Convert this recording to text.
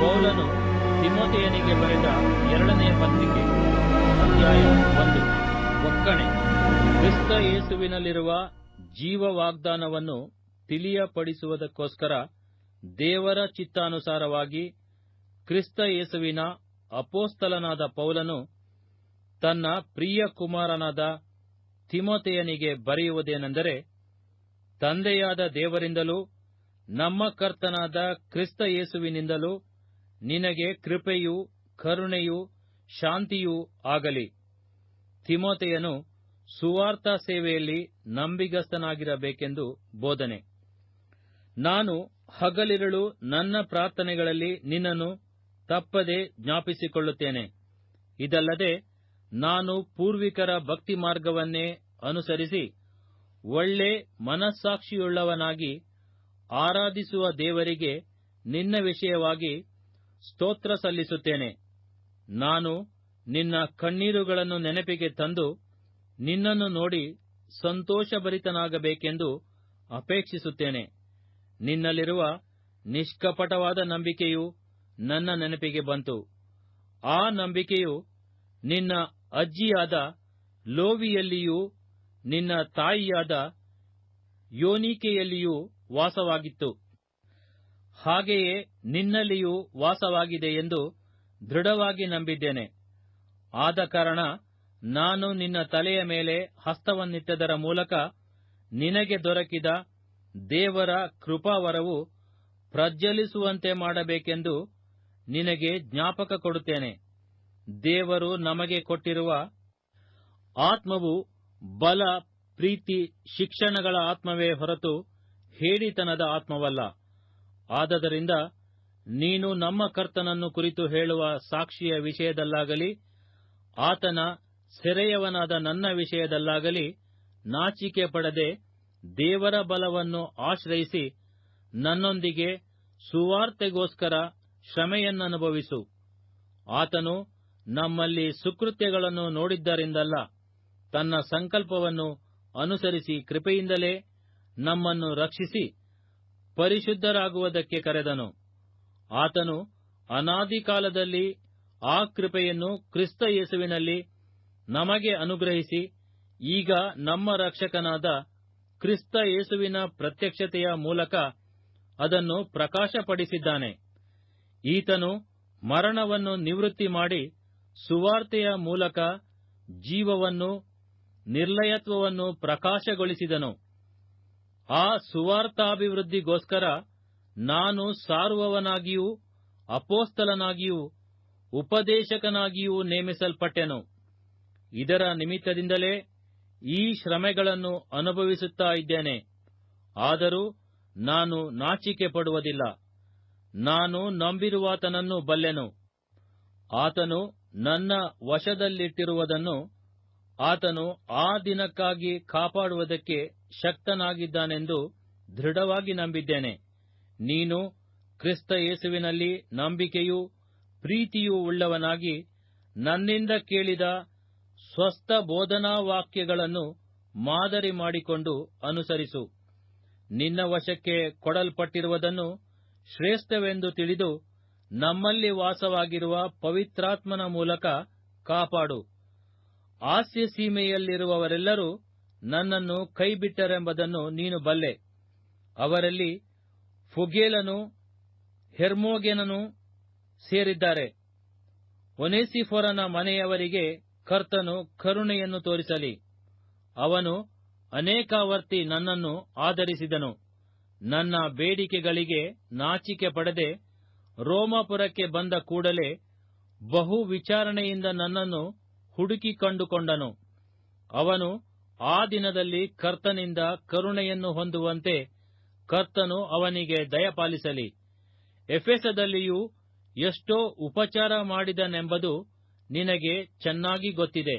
ಪೌಲನು ತಿಮೊಥೆಯನಿಗೆ ಬರೆದ 2ನೇ ಪತ್ರಿಕೆ, ಅಧ್ಯಾಯ 1. ಒಕ್ಕಣೆ. ಕ್ರಿಸ್ತ ಯೇಸುವಿನಲ್ಲಿರುವ ಜೀವ ವಾಗ್ದಾನವನ್ನು ತಿಳಿಯಪಡಿಸುವುದಕ್ಕೋಸ್ಕರ ದೇವರ ಚಿತ್ತಾನುಸಾರವಾಗಿ ಕ್ರಿಸ್ತ ಯೇಸುವಿನ ಅಪೊಸ್ತಲನಾದ ಪೌಲನು ತನ್ನ ಪ್ರಿಯ ಕುಮಾರನಾದ ತಿಮೊಥೆಯನಿಗೆ ಬರೆಯುವುದೇನೆಂದರೆ, ತಂದೆಯಾದ ದೇವರಿಂದಲೂ ನಮ್ಮ ಕರ್ತನಾದ ಕ್ರಿಸ್ತ ಯೇಸುವಿನಿಂದಲೂ ನಿನಗೆ ಕೃಪೆಯೂ ಕರುಣೆಯೂ ಶಾಂತಿಯೂ ಆಗಲಿ. ತಿಮೊಥೆಯನು ಸುವಾರ್ತಾ ಸೇವೆಯಲ್ಲಿ ನಂಬಿಗಸ್ತನಾಗಿರಬೇಕೆಂದು ಬೋಧನೆ. ನಾನು ಹಗಲಿರುಳು ನನ್ನ ಪ್ರಾರ್ಥನೆಗಳಲ್ಲಿ ನಿನ್ನನ್ನು ತಪ್ಪದೆ ಜ್ಞಾಪಿಸಿಕೊಳ್ಳುತ್ತೇನೆ. ಇದಲ್ಲದೆ ನಾನು ಪೂರ್ವಿಕರ ಭಕ್ತಿ ಮಾರ್ಗವನ್ನೇ ಅನುಸರಿಸಿ ಒಳ್ಳೆ ಮನಸ್ಸಾಕ್ಷಿಯುಳ್ಳವನಾಗಿ ಆರಾಧಿಸುವ ದೇವರಿಗೆ ನಿನ್ನ ವಿಷಯವಾಗಿ ಸ್ತೋತ್ರ ಸಲ್ಲಿಸುತ್ತೇನೆ. ನಾನು ನಿನ್ನ ಕಣ್ಣೀರುಗಳನ್ನು ನೆನಪಿಗೆ ತಂದು ನಿನ್ನನ್ನು ನೋಡಿ ಸಂತೋಷಭರಿತನಾಗಬೇಕೆಂದು ಅಪೇಕ್ಷಿಸುತ್ತೇನೆ. ನಿನ್ನಲ್ಲಿರುವ ನಿಷ್ಕಪಟವಾದ ನಂಬಿಕೆಯು ನನ್ನ ನೆನಪಿಗೆ ಬಂತು. ಆ ನಂಬಿಕೆಯು ನಿನ್ನ ಅಜ್ಜಿಯಾದ ಲೋವಿಯಲ್ಲಿಯೂ ನಿನ್ನ ತಾಯಿಯಾದ ಯೋನಿಕೆಯಲ್ಲಿಯೂ ವಾಸವಾಗಿತ್ತು. ಹಾಗೆಯೇ ನಿನ್ನಲ್ಲಿಯೂ ವಾಸವಾಗಿದೆ ಎಂದು ದೃಢವಾಗಿ ನಂಬಿದ್ದೇನೆ. ಆದ ಕಾರಣ ನಾನು ನಿನ್ನ ತಲೆಯ ಮೇಲೆ ಹಸ್ತವನ್ನಿಟ್ಟದರ ಮೂಲಕ ನಿನಗೆ ದೊರಕಿದ ದೇವರ ಕೃಪಾವರವು ಪ್ರಜ್ವಲಿಸುವಂತೆ ಮಾಡಬೇಕೆಂದು ನಿನಗೆ ಜ್ಞಾಪಕ ಕೊಡುತ್ತೇನೆ. ದೇವರು ನಮಗೆ ಕೊಟ್ಟಿರುವ ಆತ್ಮವು ಬಲ, ಪ್ರೀತಿ, ಶಿಕ್ಷಣಗಳ ಆತ್ಮವೇ ಹೊರತು ಹೇಡಿತನದ ಆತ್ಮವಲ್ಲ. ಆದದರಿಂದ ನೀನು ನಮ್ಮ ಕರ್ತನನ್ನು ಕುರಿತು ಹೇಳುವ ಸಾಕ್ಷಿಯ ವಿಷಯದಲ್ಲಾಗಲಿ ಆತನ ಸೆರೆಯವನಾದ ನನ್ನ ವಿಷಯದಲ್ಲಾಗಲಿ ನಾಚಿಕೆ ಪಡದೆ ದೇವರ ಬಲವನ್ನು ಆಶ್ರಯಿಸಿ ನನ್ನೊಂದಿಗೆ ಸುವಾರ್ತೆಗೋಸ್ಕರ ಶ್ರಮೆಯನ್ನನುಭವಿಸು. ಆತನು ನಮ್ಮಲ್ಲಿ ಸುಕೃತ್ಯಗಳನ್ನು ನೋಡಿದ್ದರಿಂದಲ್ಲ, ತನ್ನ ಸಂಕಲ್ಪವನ್ನು ಅನುಸರಿಸಿ ಕೃಪೆಯಿಂದಲೇ ನಮ್ಮನ್ನು ರಕ್ಷಿಸಿ ಪರಿಶುದ್ಧರಾಗುವುದಕ್ಕೆ ಕರೆದನು. ಆತನು ಅನಾದಿ ಕಾಲದಲ್ಲಿ ಆ ಕೃಪೆಯನ್ನು ಕ್ರಿಸ್ತ ಯೇಸುವಿನಲ್ಲಿ ನಮಗೆ ಅನುಗ್ರಹಿಸಿ ಈಗ ನಮ್ಮ ರಕ್ಷಕನಾದ ಕ್ರಿಸ್ತ ಯೇಸುವಿನ ಪ್ರತ್ಯಕ್ಷತೆಯ ಮೂಲಕ ಅದನ್ನು ಪ್ರಕಾಶಪಡಿಸಿದ್ದಾನೆ. ಈತನು ಮರಣವನ್ನು ನಿವೃತ್ತಿ ಮಾಡಿ ಸುವಾರ್ತೆಯ ಮೂಲಕ ಜೀವವನ್ನು, ನಿರ್ಲಯತ್ವವನ್ನು ಪ್ರಕಾಶಗೊಳಿಸಿದನು. ಆ ಸುವಾರ್ತಾಭಿವೃದ್ಧಿಗೋಸ್ಕರ ನಾನು ಸಾರುವವನಾಗಿಯೂ ಅಪೊಸ್ತಲನಾಗಿಯೂ ಉಪದೇಶಕನಾಗಿಯೂ ನೇಮಿಸಲ್ಪಟ್ಟೆನು. ಇದರ ನಿಮಿತ್ತದಿಂದಲೇ ಈ ಶ್ರಮೆಗಳನ್ನು ಅನುಭವಿಸುತ್ತಾ ಇದ್ದೇನೆ. ಆದರೂ ನಾನು ನಾಚಿಕೆ ಪಡುವುದಿಲ್ಲ. ನಾನು ನಂಬಿರುವಾತನನ್ನು ಬಲ್ಲೆನು. ಆತನು ನನ್ನ ವಶದಲ್ಲಿಟ್ಟಿರುವುದನ್ನು ಆತನು ಆ ದಿನಕ್ಕಾಗಿ ಕಾಪಾಡುವುದಕ್ಕೆ ಶಕ್ತನಾಗಿದ್ದಾನೆಂದು ದೃಢವಾಗಿ ನಂಬಿದ್ದೇನೆ. ನೀನು ಕ್ರಿಸ್ತ ಯೇಸುವಿನಲ್ಲಿ ನಂಬಿಕೆಯೂ ಪ್ರೀತಿಯೂ ಉಳ್ಳವನಾಗಿ ನನ್ನಿಂದ ಕೇಳಿದ ಸ್ವಸ್ಥ ಬೋಧನಾ ವಾಕ್ಯಗಳನ್ನು ಮಾದರಿ ಮಾಡಿಕೊಂಡು ಅನುಸರಿಸು. ನಿನ್ನ ವಶಕ್ಕೆ ಕೊಡಲ್ಪಟ್ಟಿರುವುದನ್ನು ಶ್ರೇಷ್ಠವೆಂದು ತಿಳಿದು ನಮ್ಮಲ್ಲಿ ವಾಸವಾಗಿರುವ ಪವಿತ್ರಾತ್ಮನ ಮೂಲಕ ಕಾಪಾಡು. ಆಸ್ಯ ಸೀಮೆಯಲ್ಲಿರುವವರೆಲ್ಲರೂ ನನ್ನನ್ನು ಕೈಬಿಟ್ಟರೆಂಬುದನ್ನು ನೀನು ಬಲ್ಲೆ. ಅವರಲ್ಲಿ ಫುಗೇಲನೂ ಹೆರ್ಮೋಗೆನನೂ ಸೇರಿದ್ದಾರೆ. ಒನೇಸಿಫೋರನ ಮನೆಯವರಿಗೆ ಕರ್ತನು ಕರುಣೆಯನ್ನು ತೋರಿಸಲಿ. ಅವನು ಅನೇಕಾವರ್ತಿ ನನ್ನನ್ನು ಆದರಿಸಿದನು. ನನ್ನ ಬೇಡಿಕೆಗಳಿಗೆ ನಾಚಿಕೆ ಪಡದೆ ರೋಮಾಪುರಕ್ಕೆ ಬಂದ ಕೂಡಲೇ ಬಹು ವಿಚಾರಣೆಯಿಂದ ನನ್ನನ್ನು ಹುಡುಕಿ ಕಂಡುಕೊಂಡನು. ಅವನು ಆ ದಿನದಲ್ಲಿ ಕರ್ತನಿಂದ ಕರುಣೆಯನ್ನು ಹೊಂದುವಂತೆ ಕರ್ತನು ಅವನಿಗೆ ದಯಪಾಲಿಸಲಿ. ಎಫೆಸದಲ್ಲಿಯೂ ಎಷ್ಟೋ ಉಪಚಾರ ಮಾಡಿದನೆಂಬುದು ನಿನಗೆ ಚೆನ್ನಾಗಿ ಗೊತ್ತಿದೆ.